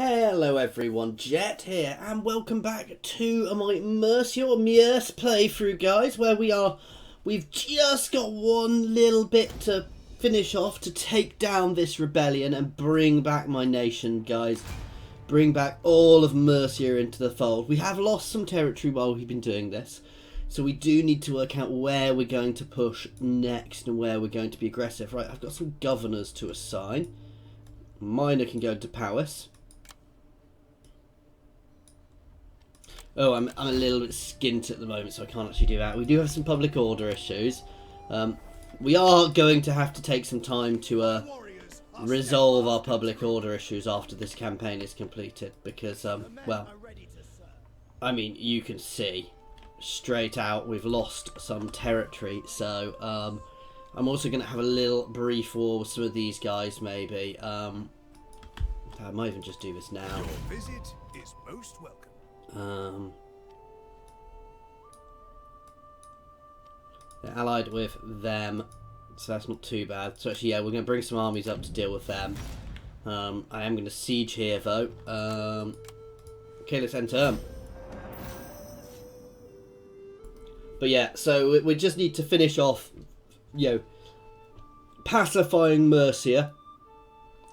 Hello everyone, Jet here, and welcome back to my Mercia or Mierce playthrough, guys, where we've just got one little bit to finish off to take down this rebellion and bring back my nation, guys. Bring back all of Mercia into the fold. We have lost some territory while we've been doing this, so we do need to work out where we're going to push next and where we're going to be aggressive. Right, I've got some governors to assign. Minor can go to Powys. Oh, I'm a little bit skint at the moment, so I can't actually do that. We do have some public order issues. We are going to have to take some time to resolve our public order issues after this campaign is completed. Because, well, I mean, you can see straight out we've lost some territory. So, I'm also going to have a little brief war with some of these guys, maybe. I might even just do this now. Your visit is most welcome. They're allied with them, so that's not too bad. So actually, yeah, we're going to bring some armies up to deal with them. I am going to siege here, though. Okay, let's enter. But yeah, so we just need to finish off, you know, pacifying Mercia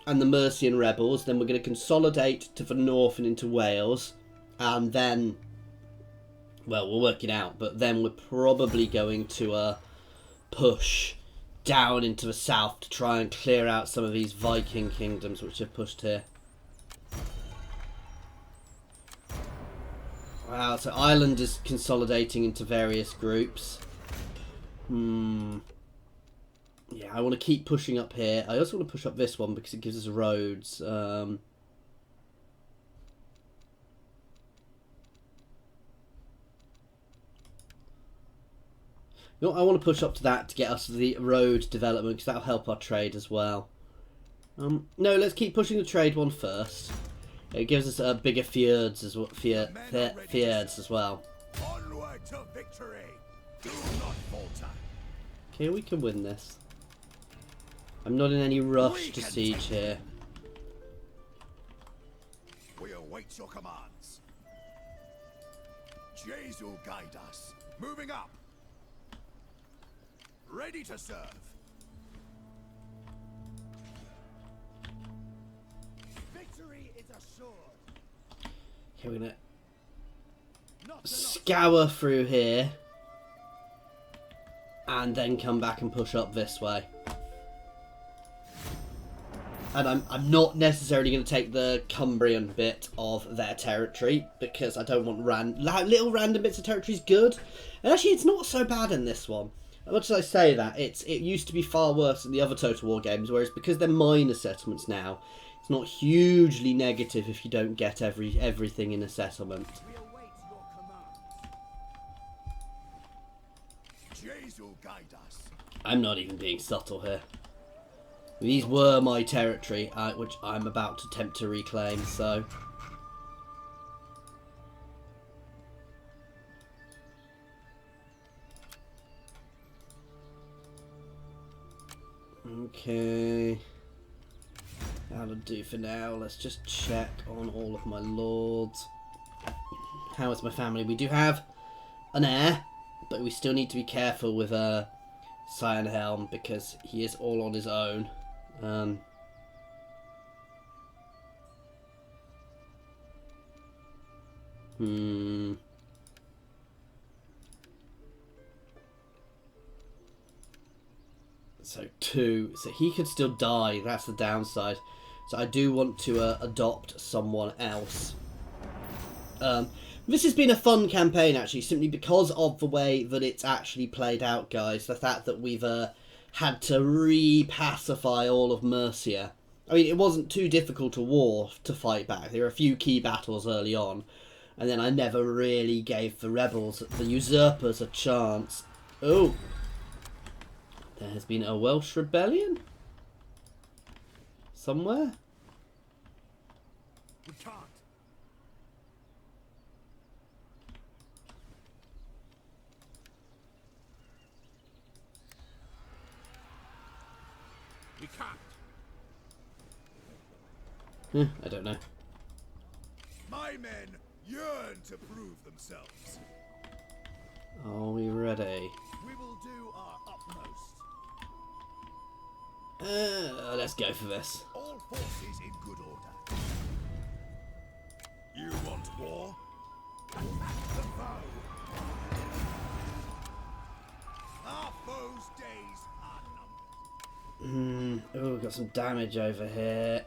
and the Mercian rebels. Then we're going to consolidate to the north and into Wales. And then, well, we'll work it out, but then we're probably going to push down into the south to try and clear out some of these Viking kingdoms which have pushed here. Wow, so Ireland is consolidating into various groups. Yeah, I want to keep pushing up here. I also want to push up this one because it gives us roads. You know, I want to push up to that to get us the road development because that'll help our trade as well. No, let's keep pushing the trade one first. It gives us bigger fjords as well. Fjords as well. Onward to victory. Do not falter. Okay, we can win this. I'm not in any rush to siege here. We await your commands. Jesus guide us. Moving up. Ready to serve. Victory is assured. Okay, we're gonna scour through here and then come back and push up this way. And I'm not necessarily going to take the Cumbrian bit of their territory because I don't want little random bits of territory is good. And actually, it's not so bad in this one. As much as I say that, it used to be far worse in the other Total War games, whereas because they're minor settlements now, it's not hugely negative if you don't get everything in a settlement. We await your command. Jesus guide us. I'm not even being subtle here. These were my territory, which I'm about to attempt to reclaim, so... Okay, that'll do for now. Let's just check on all of my lords. How is my family? We do have an heir, but we still need to be careful with Cyanhelm because he is all on his own. So 2. So he could still die. That's the downside. So I do want to adopt someone else. This has been a fun campaign, actually, simply because of the way that it's actually played out, guys. The fact that we've had to re-pacify all of Mercia. I mean, it wasn't too difficult a war to fight back. There were a few key battles early on. And then I never really gave the rebels, the usurpers, a chance. Oh! There has been a Welsh rebellion? Somewhere? We can't. We can't. I don't know. My men yearn to prove themselves. Are we ready? We will do our utmost. Let's go for this. All forces in good order. You want war? Attack the foe. Our foes' days are numbered. Oh, got some damage over here.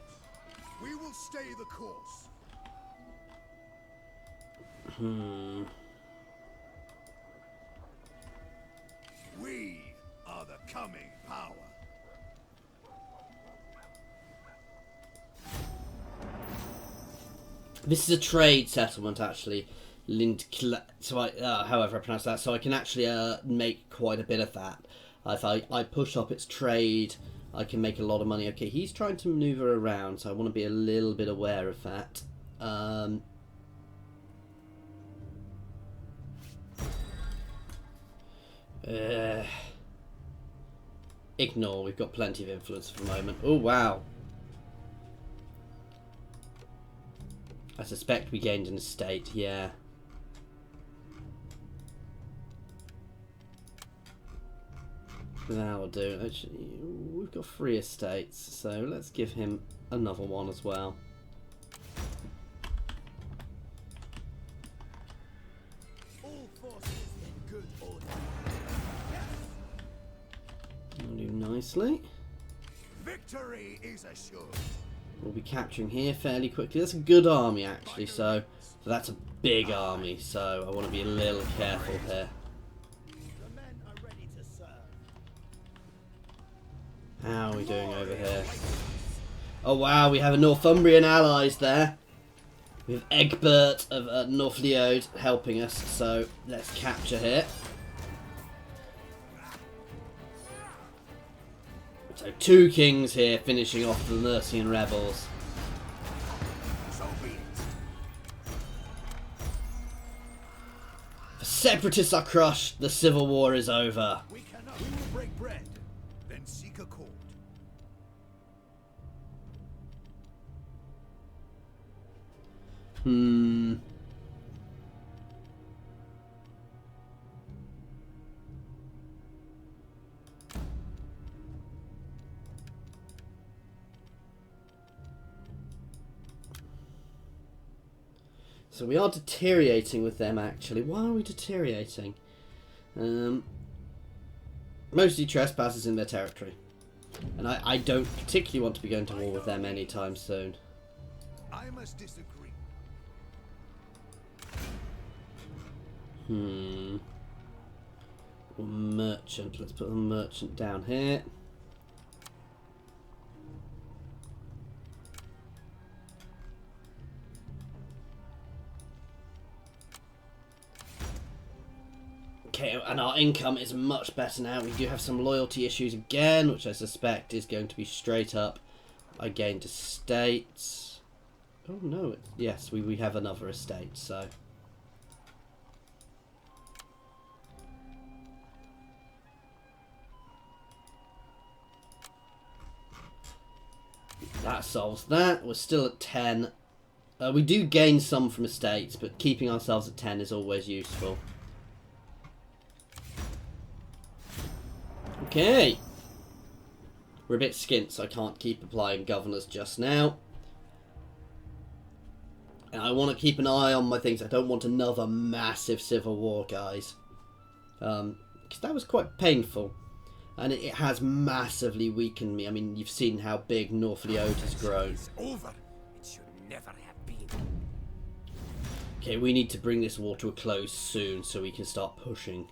We will stay the course. We are the coming power. This is a trade settlement, actually. However I pronounce that, so I can actually make quite a bit of that. If I push up its trade, I can make a lot of money. Okay, he's trying to maneuver around, so I want to be a little bit aware of that. Ignore, we've got plenty of influence for the moment. Oh, wow. I suspect we gained an estate, yeah. That'll do. Actually, we've got 3 estates, so let's give him another one as well. All forces in good order. We'll do nicely. Victory is assured. We'll be capturing here fairly quickly. That's a good army, actually, so that's a big army, so I want to be a little careful here. The men are ready to serve. How are we doing over here? Oh wow, we have a Northumbrian allies there. We have Egbert of North Leod helping us, so let's capture here. So 2 kings here finishing off the Mercian rebels. So be it. The separatists are crushed, the civil war is over. We will break bread, then seek a court. So we are deteriorating with them, actually. Why are we deteriorating? Mostly trespassers in their territory. And I don't particularly want to be going to war with them anytime soon. I must disagree. Merchant. Let's put a merchant down here. Okay, and our income is much better now. We do have some loyalty issues again, which I suspect is going to be straight up. I gained estates. Oh no, yes, we have another estate, so... That solves that. We're still at 10. We do gain some from estates, but keeping ourselves at 10 is always useful. Okay. We're a bit skint, so I can't keep applying governors just now. And I want to keep an eye on my things. I don't want another massive civil war, guys. Because that was quite painful. And it has massively weakened me. I mean, you've seen how big North Leod has grown. It's over. It should never have been. Okay, we need to bring this war to a close soon so we can start pushing.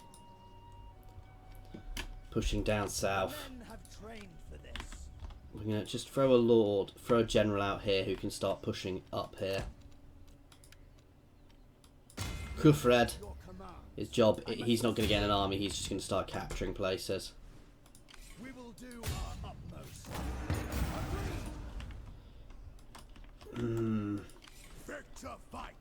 Pushing down south. Men have trained for this. We're going to just throw a general out here who can start pushing up here. Kufred, Your command. his job, he's not going to get an army, he's just going to start capturing places. We will do our utmost. Victor fight.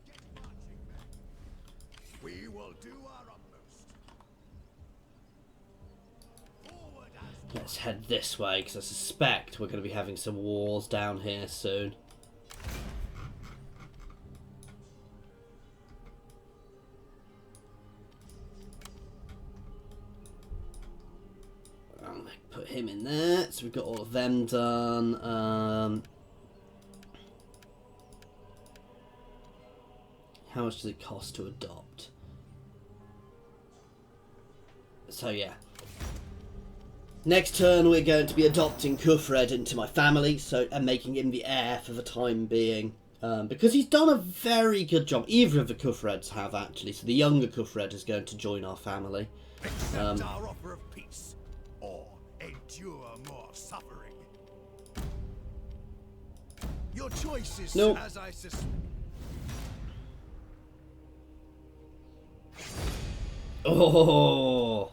Get marching, men. We will do our utmost. Let's head this way, because I suspect we're going to be having some wars down here soon. Put him in there, so we've got all of them done. How much does it cost to adopt? So yeah. Next turn we're going to be adopting Kufred into my family, and making him the heir for the time being. Because he's done a very good job. Either of the Kufreds have, actually. So the younger Kufred is going to join our family. Accept our offer of peace, or endure more suffering. Your choice is as I suspect. Oh!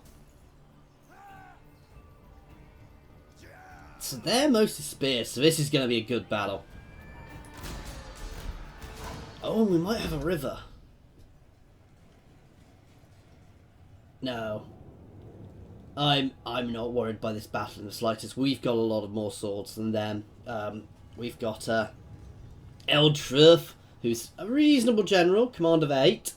So they're mostly spears, so this is going to be a good battle. Oh, we might have a river. No. I'm not worried by this battle in the slightest. We've got a lot of more swords than them. We've got Eldruth, who's a reasonable general, command of 8.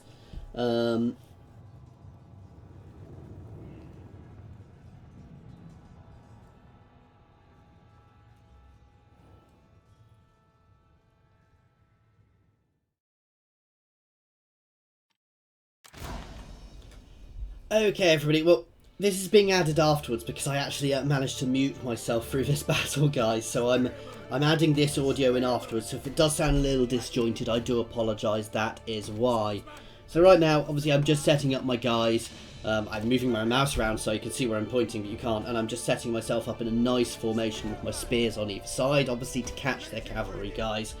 Okay, everybody. Well, this is being added afterwards because I actually managed to mute myself through this battle, guys. So I'm adding this audio in afterwards. So if it does sound a little disjointed, I do apologise. That is why. So right now, obviously, I'm just setting up my guys. I'm moving my mouse around so you can see where I'm pointing, but you can't. And I'm just setting myself up in a nice formation with my spears on either side, obviously to catch their cavalry, guys.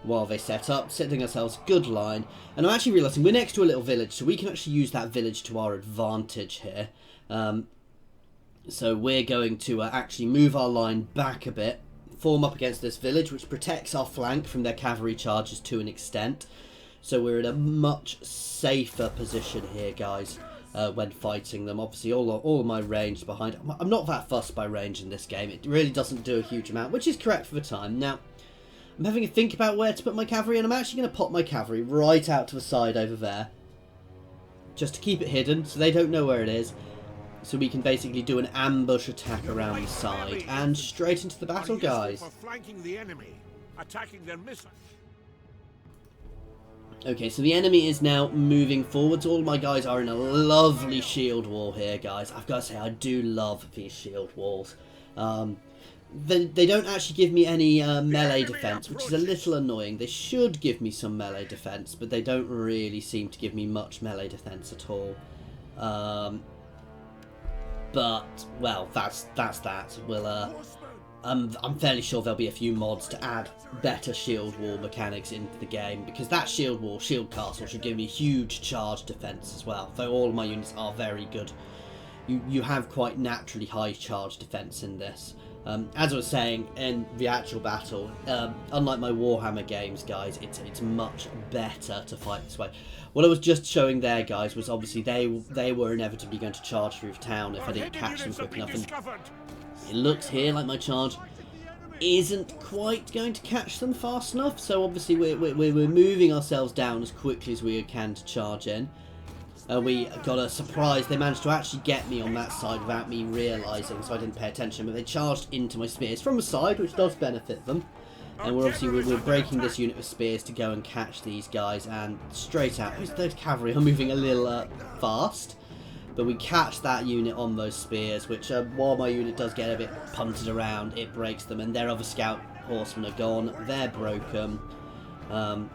While they set up, setting ourselves a good line. And I'm actually realising we're next to a little village, so we can actually use that village to our advantage here. So we're going to actually move our line back a bit, form up against this village, which protects our flank from their cavalry charges to an extent. So we're in a much safer position here, guys, when fighting them. Obviously, all of my range behind. I'm not that fussed by range in this game. It really doesn't do a huge amount, which is correct for the time. Now, I'm having a think about where to put my cavalry, and I'm actually going to pop my cavalry right out to the side over there. Just to keep it hidden, so they don't know where it is. So we can basically do an ambush attack around the side, and straight into the battle, guys. Okay, so the enemy is now moving forwards. All my guys are in a lovely shield wall here, guys. I've got to say, I do love these shield walls. They don't actually give me any melee defense, which is a little annoying. They should give me some melee defense, but they don't really seem to give me much melee defense at all. But well, that's that. We'll I'm fairly sure there'll be a few mods to add better shield wall mechanics into the game, because that shield wall, shield castle, should give me huge charge defense as well. Though all of my units are very good, you have quite naturally high charge defense in this. As I was saying, in the actual battle, unlike my Warhammer games, guys, it's much better to fight this way. What I was just showing there, guys, was obviously they were inevitably going to charge through town if I didn't catch them quick enough. And it looks here like my charge isn't quite going to catch them fast enough. So obviously we're moving ourselves down as quickly as we can to charge in. We got a surprise. They managed to actually get me on that side without me realising, so I didn't pay attention. But they charged into my spears from the side, which does benefit them. And we're breaking this unit with spears to go and catch these guys. And straight out, those cavalry are moving a little fast. But we catch that unit on those spears, which while my unit does get a bit punted around, it breaks them. And their other scout horsemen are gone. They're broken. And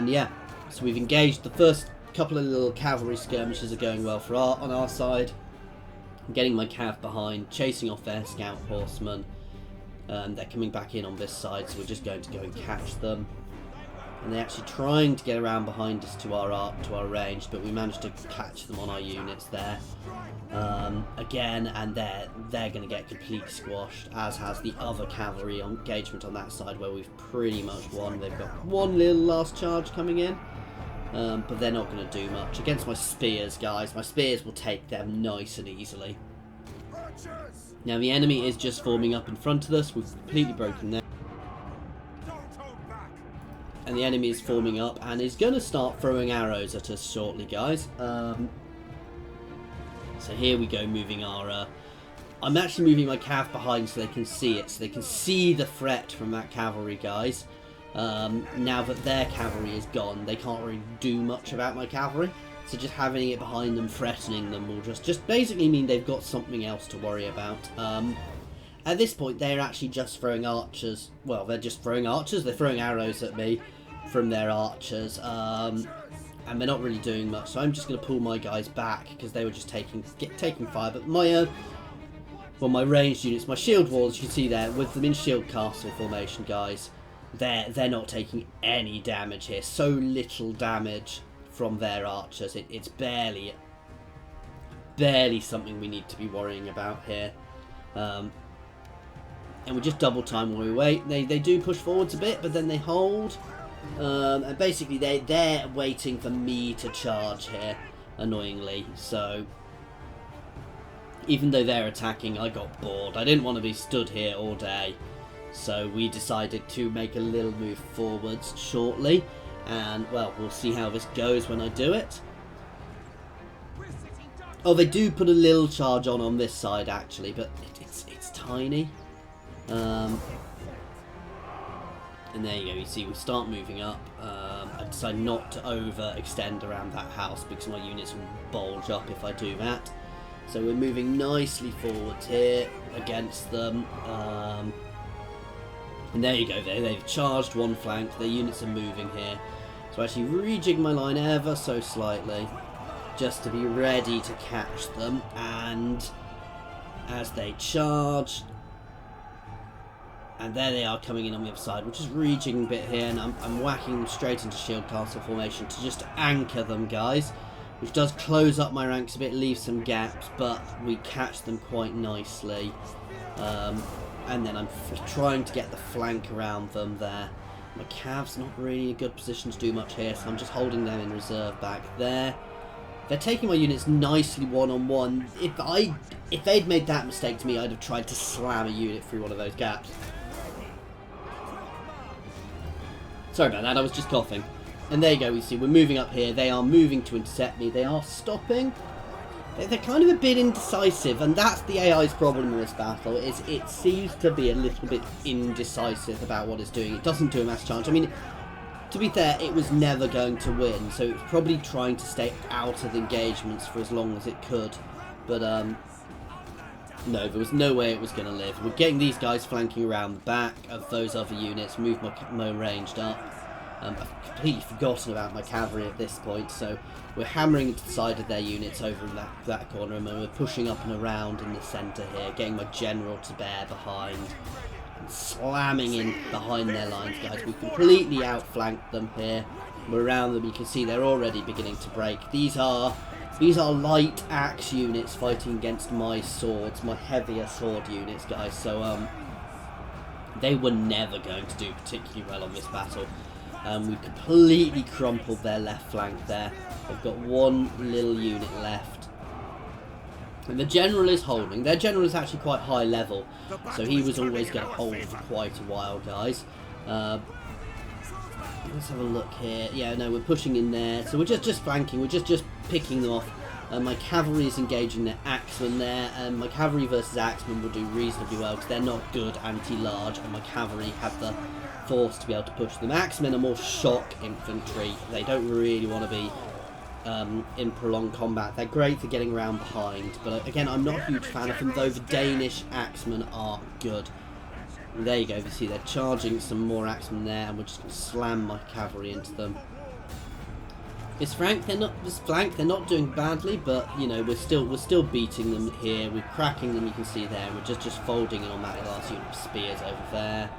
yeah, so we've engaged the first couple of little cavalry skirmishes are going well for on our side. I'm getting my cav behind, chasing off their scout horsemen. They're coming back in on this side, so we're just going to go and catch them. And they're actually trying to get around behind us to our range, but we managed to catch them on our units there. Again, and they're going to get completely squashed, as has the other cavalry engagement on that side, where we've pretty much won. They've got one little last charge coming in. But they're not going to do much. Against my spears, guys, my spears will take them nice and easily. Now the enemy is just forming up in front of us. We've completely broken them. And the enemy is forming up and is going to start throwing arrows at us shortly, guys. So here we go, moving our... I'm actually moving my cav behind so they can see it. So they can see the threat from that cavalry, guys. Now that their cavalry is gone, they can't really do much about my cavalry. So just having it behind them, threatening them, will just basically mean they've got something else to worry about. At this point, they're actually just throwing archers. Well, they're just throwing archers. They're throwing arrows at me from their archers. And they're not really doing much. So I'm just going to pull my guys back because they were just taking fire. But my my ranged units, my shield walls, you can see there, with them in shield castle formation, guys, they're not taking any damage here. So little damage from their archers. It's barely something we need to be worrying about here. And we just double time while we wait. They do push forwards a bit, but then they hold. And basically they're waiting for me to charge here, annoyingly. So even though they're attacking, I got bored. I didn't want to be stood here all day. So we decided to make a little move forwards shortly. And, well, we'll see how this goes when I do it. Oh, they do put a little charge on this side, actually, but it's tiny. And there you go, you see, we start moving up. I decide not to overextend around that house because my units will bulge up if I do that. So we're moving nicely forward here against them. And there you go, they've charged one flank, their units are moving here. So I actually rejig my line ever so slightly, just to be ready to catch them. And as they charge, and there they are coming in on the other side, we're just rejigging a bit here, and I'm whacking them straight into shield castle formation to just anchor them, guys. Which does close up my ranks a bit, leave some gaps, but we catch them quite nicely. And then I'm trying to get the flank around them there. My cav's not really in a good position to do much here, so I'm just holding them in reserve back there. They're taking my units nicely one-on-one. If they'd made that mistake to me, I'd have tried to slam a unit through one of those gaps. Sorry about that, I was just coughing. And there you go, we see we're moving up here. They are moving to intercept me. They are stopping. They're kind of a bit indecisive, and that's the AI's problem in this battle, is it seems to be a little bit indecisive about what it's doing. It doesn't do a mass charge. I mean, to be fair, it was never going to win, so it was probably trying to stay out of engagements for as long as it could. But, no, there was no way it was going to live. We're getting these guys flanking around the back of those other units, move my ranged up. I've completely forgotten about my cavalry at this point, so we're hammering into the side of their units over in that corner, and we're pushing up and around in the centre here, getting my general to bear behind, and slamming in behind their lines, guys. We've completely outflanked them here. We're around them, you can see they're already beginning to break. These are light axe units fighting against my swords, my heavier sword units, guys, so they were never going to do particularly well on this battle. We completely crumpled their left flank there. They've got one little unit left. And the general is holding. Their general is actually quite high level, so he was always going to hold for quite a while, guys. Let's have a look here. Yeah, no, we're pushing in there. So we're just flanking. We're just picking them off. My cavalry is engaging their axemen there, and my cavalry versus axemen will do reasonably well because they're not good anti-large, and my cavalry have the force to be able to push them. Axemen are more shock infantry. They don't really want to be in prolonged combat. They're great for getting around behind, but again, I'm not a huge fan of them, though the Danish axemen are good. And there you go, you see they're charging some more axemen there, and we're just going to slam my cavalry into them. This flank, they're not doing badly, but you know, we're still beating them here. We're cracking them, you can see there. We're just folding in on that last unit of spears over there.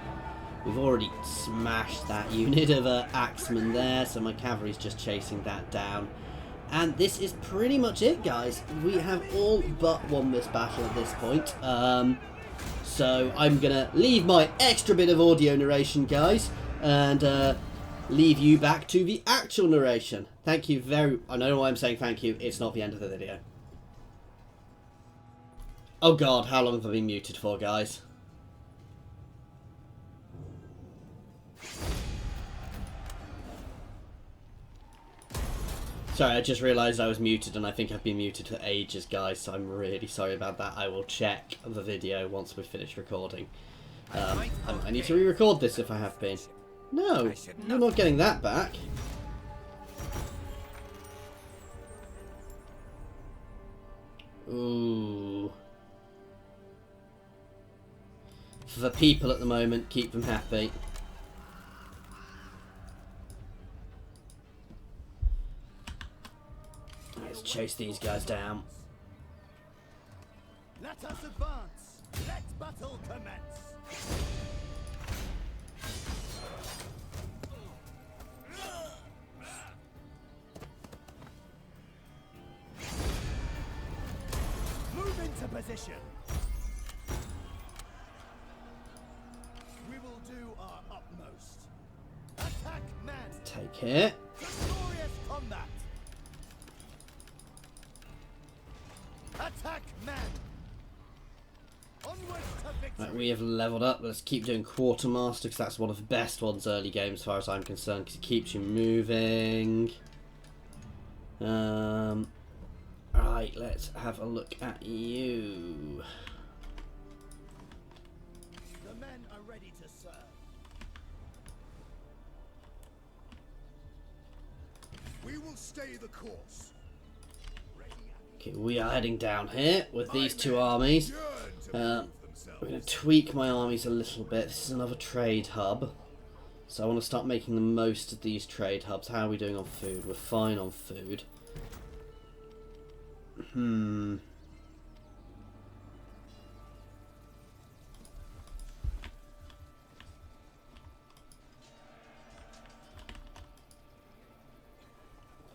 We've already smashed that unit of axemen there, so my cavalry's just chasing that down. And this is pretty much it, guys. We have all but won this battle at this point. So I'm gonna leave my extra bit of audio narration, guys, and leave you back to the actual narration. Thank you I don't know why I'm saying thank you. It's not the end of the video. Oh god, how long have I been muted for, guys? Sorry, I just realised I was muted, and I think I've been muted for ages, guys, so I'm really sorry about that. I will check the video once we finish recording. I need to re-record this if I have been. No, you're not getting that back. Ooh. For the people at the moment, keep them happy. Let's chase these guys down. Let us advance. Let battle commence. Move into position. We will do our utmost. Attack men. Take it. Glorious combat. Attack men. Onwards to victory. Right, we have leveled up. Let's keep doing Quartermaster, because that's one of the best ones early game as far as I'm concerned, because it keeps you moving. Right, let's have a look at you. The men are ready to serve. We will stay the course. Okay, we are heading down here with these two armies. We're going to tweak my armies a little bit. This is another trade hub, so I want to start making the most of these trade hubs. How are we doing on food? We're fine on food.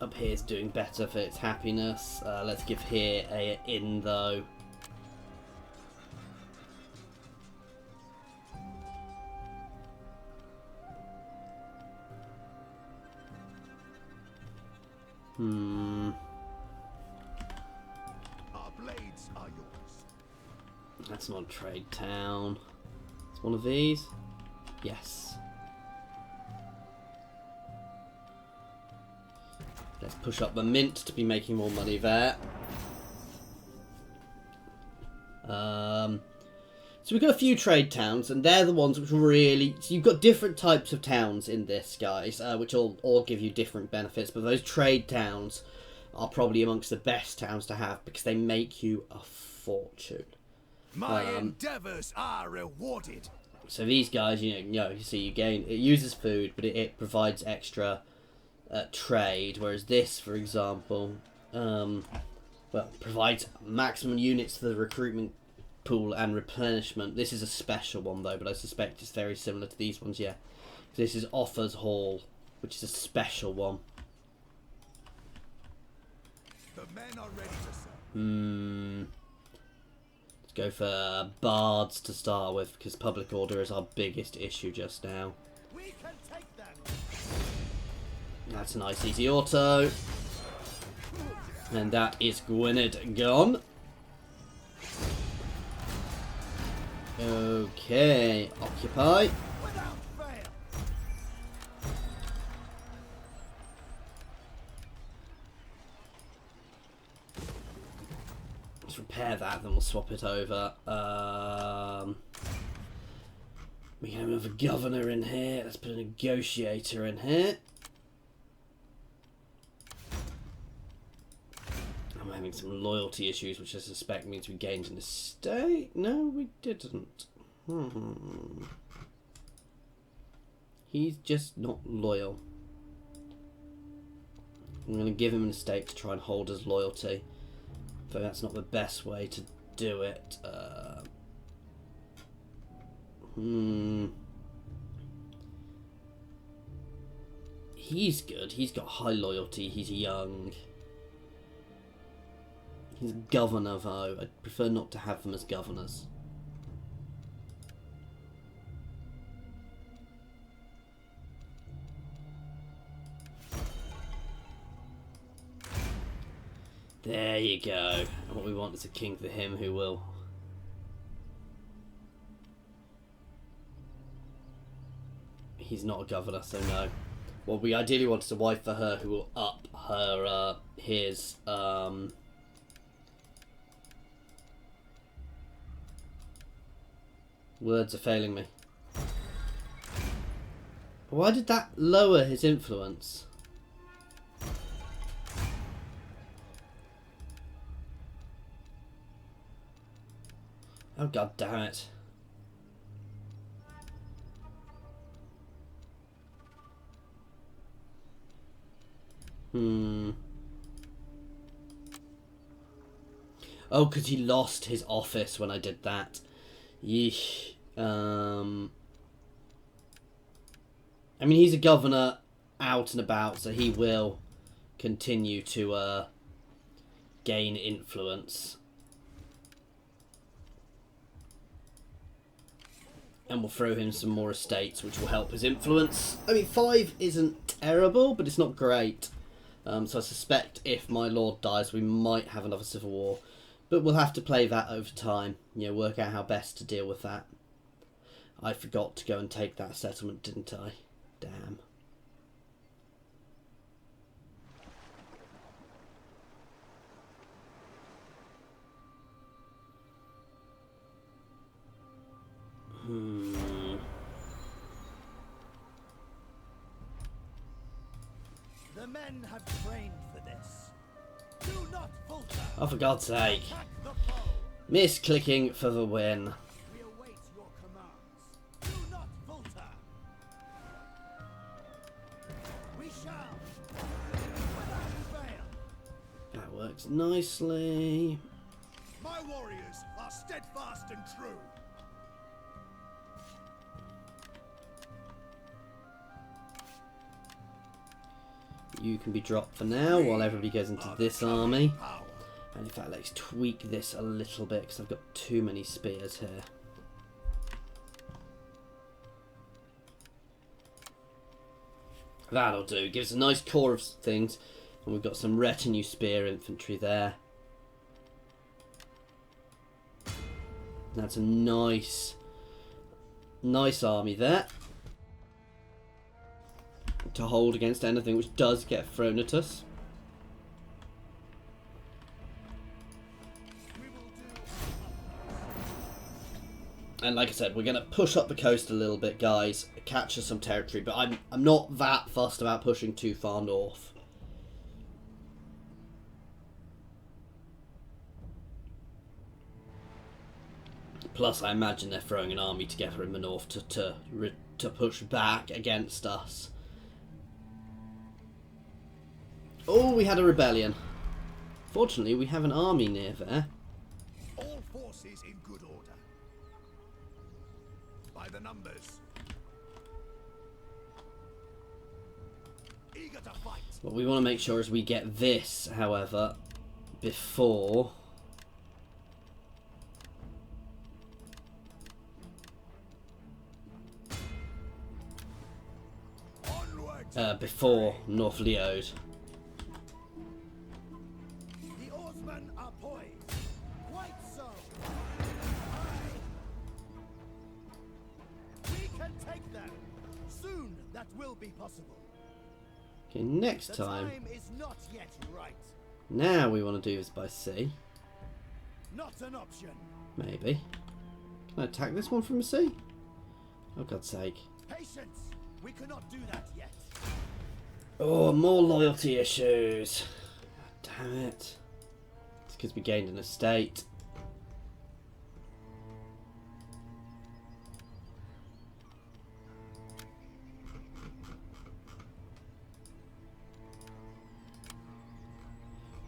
Up here's doing better for its happiness. Let's give here a in though. Our blades are yours. That's not a trade town. It's one of these. Yes. Let's push up the mint to be making more money there. So we've got a few trade towns, and they're the ones which really... So you've got different types of towns in this, guys, which all give you different benefits, but those trade towns are probably amongst the best towns to have, because they make you a fortune. My endeavors are rewarded. So these guys, you see you gain... It uses food, but it provides extra... trade, whereas this, for example, provides maximum units to the recruitment pool and replenishment. This is a special one though, but I suspect it's very similar to these ones. Yeah, this is Offers Hall, which is a special one. The men are ready to serve. Let's go for bards to start with, because public order is our biggest issue just now. We can take them. That's a nice easy auto. And that is Gwynedd gone. Okay, occupy. Without fail. Let's repair that, then we'll swap it over. We can have another governor in here. Let's put a negotiator in here. I'm having some loyalty issues, which I suspect means we gained an estate. No, we didn't. He's just not loyal. I'm going to give him an estate to try and hold his loyalty. Though that's not the best way to do it. He's good. He's got high loyalty. He's young. He's a governor, though. I'd prefer not to have them as governors. There you go. And what we want is a king for him who will he's not a governor, so no. Well, we ideally wanted a wife for her who will up her his words are failing me. Why did that lower his influence? Oh, god damn it. Oh, because he lost his office when I did that. Yeesh. I mean, he's a governor out and about, so he will continue to gain influence. And we'll throw him some more estates, which will help his influence. I mean, 5 isn't terrible, but it's not great. So I suspect if my lord dies, we might have another civil war. But we'll have to play that over time. You know, work out how best to deal with that. I forgot to go and take that settlement, didn't I? Damn. The men have trained for this. Do not falter. Oh, for God's sake. Attack the foe. Misclicking for the win. We await your commands. Do not falter. We shall. Without fail. That works nicely. My warriors are steadfast and true. You can be dropped for now while everybody goes into this army. And in fact, let's tweak this a little bit because I've got too many spears here. That'll do. Gives a nice core of things. And we've got some retinue spear infantry there. That's a nice army there to hold against anything which does get thrown at us. And like I said, we're going to push up the coast a little bit, guys, capture some territory, but I'm not that fussed about pushing too far north. Plus, I imagine they're throwing an army together in the north to push back against us. Oh, we had a rebellion. Fortunately, we have an army near there. All forces in good order. By the numbers. Eager to fight. What we want to make sure is we get this, however, before North Leod. The oarsmen are poised. Quite so. We can take them. Soon that will be possible. Okay, next The time. time is not yet right. Now we want to do this by sea. Not an option. Maybe. Can I attack this one from the sea? Oh, God's sake. Patience. We cannot do that yet. Oh, more loyalty issues. Damn it. It's because we gained an estate.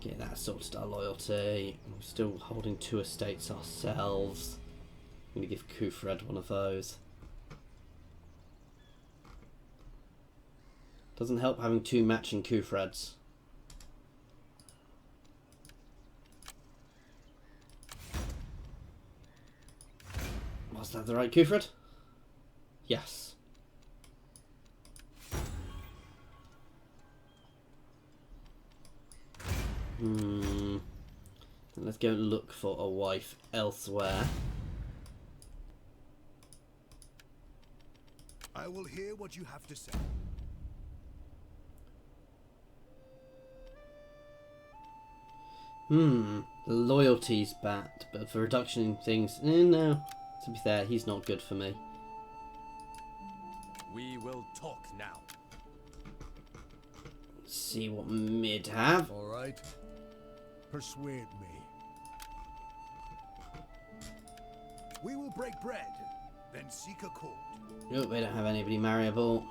Get that sorted our loyalty. We're still holding 2 estates ourselves. I'm going to give Kufred one of those. Doesn't help having 2 matching Kufreds. Was that the right Kufred? Yes. Let's go look for a wife elsewhere. I will hear what you have to say. Loyalty's bad, but for reduction in things, no. To be fair, he's not good for me. We will talk now. See what mid have. All right. Persuade me. We will break bread, then seek a court. Nope, we don't have anybody marriable.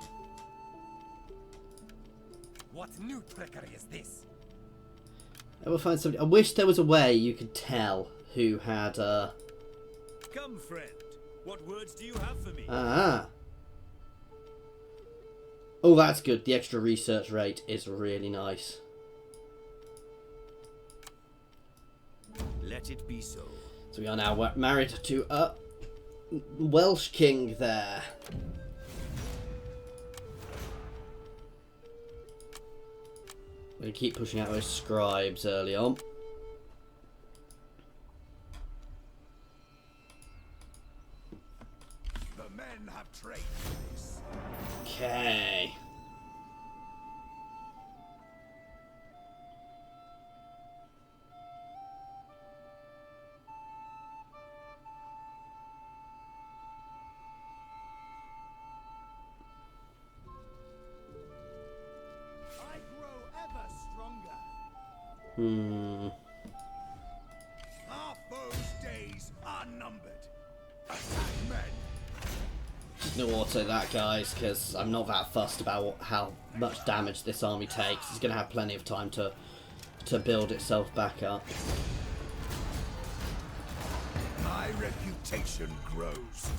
What new trickery is this? I will find somebody. I wish there was a way you could tell who had Come, friend. What words do you have for me? Ah. Oh, that's good. The extra research rate is really nice. Let it be so. So we are now married to a Welsh king there. We're going to keep pushing out those scribes early on. The men have trained this. Okay. I grow ever stronger. Our foes' days are numbered. Attack men. No auto that, guys, because I'm not that fussed about how much damage this army takes. It's going to have plenty of time to build itself back up. My reputation grows.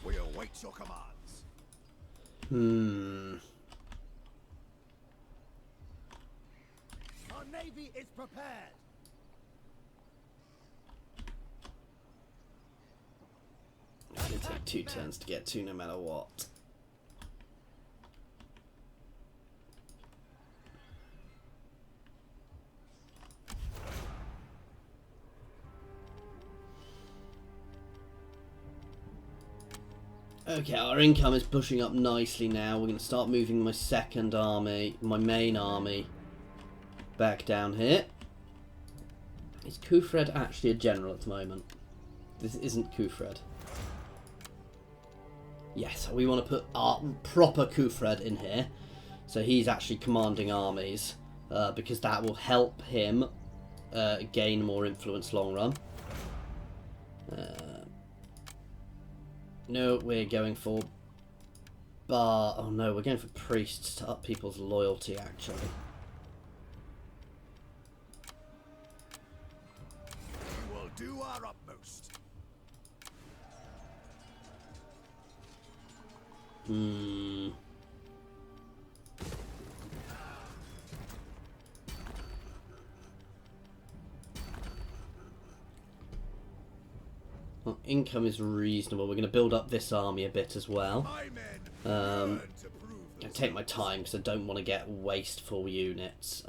We await your commands. Our navy is prepared. It's going to take 2 turns to get to no matter what. Okay, our income is pushing up nicely now. We're going to start moving my second army, my main army, back down here. Is Kufred actually a general at the moment? This isn't Kufred. Yes, we want to put our proper Kufred in here. So he's actually commanding armies, because that will help him gain more influence long run. No, we're going for bar. Oh no, we're going for priests to up people's loyalty, actually. We will do our utmost. Well, income is reasonable. We're going to build up this army a bit as well. My men yearn to prove I take my time because I don't want to get wasteful units.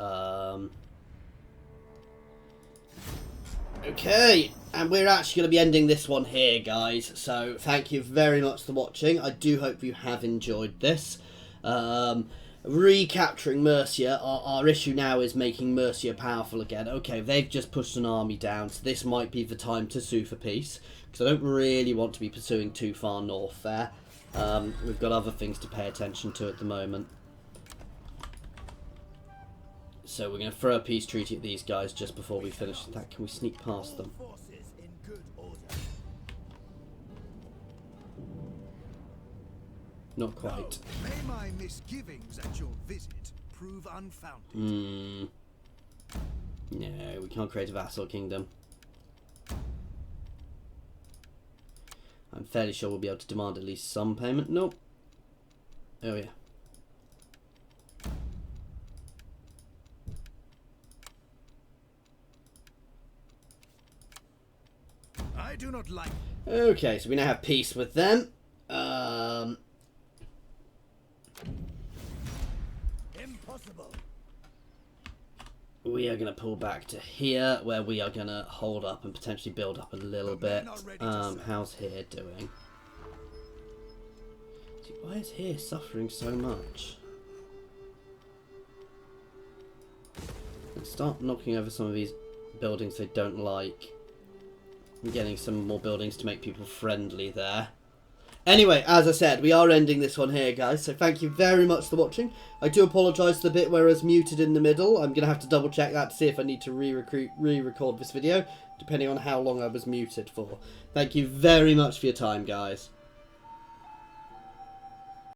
Okay, and we're actually going to be ending this one here, guys. So thank you very much for watching. I do hope you have enjoyed this. Recapturing Mercia, our issue now is making Mercia powerful again. Okay, they've just pushed an army down, so this might be the time to sue for peace, because I don't really want to be pursuing too far north there. We've got other things to pay attention to at the moment. So we're going to throw a peace treaty at these guys just before we finish that. Can we sneak past them? forces in good order. Not quite. May my misgivings at your visit prove unfounded. No, we can't create a vassal kingdom. I'm fairly sure we'll be able to demand at least some payment. Nope. Oh yeah. I do not like. Okay, so we now have peace with them. Impossible. we are going to pull back to here, where we are going to hold up and potentially build up a little bit. How's here doing? Why is here suffering so much? Let's start knocking over some of these buildings they don't like. I'm getting some more buildings to make people friendly there. Anyway, as I said, we are ending this one here, guys. So thank you very much for watching. I do apologise for the bit where I was muted in the middle. I'm going to have to double check that to see if I need to re-record this video, depending on how long I was muted for. Thank you very much for your time, guys.